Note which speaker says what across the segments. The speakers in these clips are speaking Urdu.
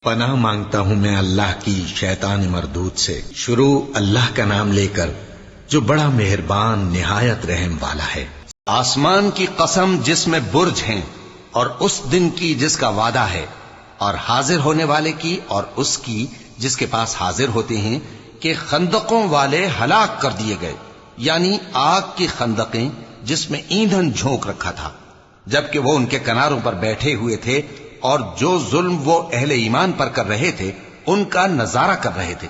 Speaker 1: پناہ مانگتا ہوں میں اللہ کی شیطان مردود سے۔ شروع اللہ کا نام لے کر جو بڑا مہربان نہایت رحم والا ہے۔
Speaker 2: آسمان کی قسم جس میں برج ہیں، اور اس دن کی جس کا وعدہ ہے، اور حاضر ہونے والے کی اور اس کی جس کے پاس حاضر ہوتے ہیں، کہ خندقوں والے ہلاک کر دیے گئے، یعنی آگ کی خندقیں جس میں ایندھن جھونک رکھا تھا، جبکہ وہ ان کے کناروں پر بیٹھے ہوئے تھے، اور جو ظلم وہ اہل ایمان پر کر رہے تھے ان کا نظارہ کر رہے تھے،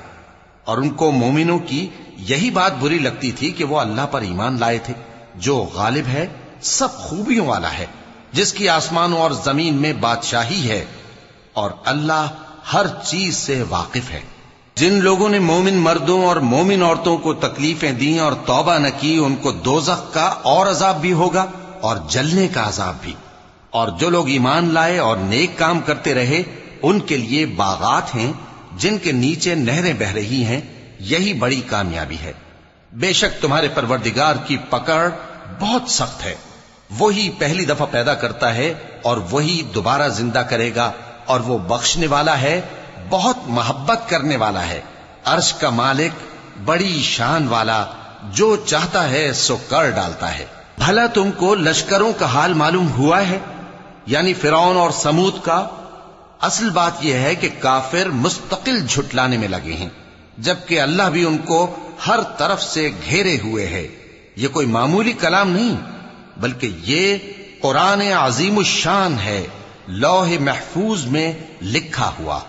Speaker 2: اور ان کو مومنوں کی یہی بات بری لگتی تھی کہ وہ اللہ پر ایمان لائے تھے جو غالب ہے، سب خوبیوں والا ہے، جس کی آسمانوں اور زمین میں بادشاہی ہے، اور اللہ ہر چیز سے واقف ہے۔ جن لوگوں نے مومن مردوں اور مومن عورتوں کو تکلیفیں دیں اور توبہ نہ کی، ان کو دوزخ کا اور عذاب بھی ہوگا اور جلنے کا عذاب بھی، اور جو لوگ ایمان لائے اور نیک کام کرتے رہے ان کے لیے باغات ہیں جن کے نیچے نہریں بہ رہی ہیں، یہی بڑی کامیابی ہے۔ بے شک تمہارے پروردگار کی پکڑ بہت سخت ہے، وہی پہلی دفعہ پیدا کرتا ہے اور وہی دوبارہ زندہ کرے گا، اور وہ بخشنے والا ہے، بہت محبت کرنے والا ہے، عرش کا مالک، بڑی شان والا، جو چاہتا ہے سو کر ڈالتا ہے۔ بھلا تم کو لشکروں کا حال معلوم ہوا ہے، یعنی فرعون اور سمود کا؟ اصل بات یہ ہے کہ کافر مستقل جھٹلانے میں لگے ہیں، جبکہ اللہ بھی ان کو ہر طرف سے گھیرے ہوئے ہے۔ یہ کوئی معمولی کلام نہیں، بلکہ یہ قرآن عظیم الشان ہے، لوح محفوظ میں لکھا ہوا۔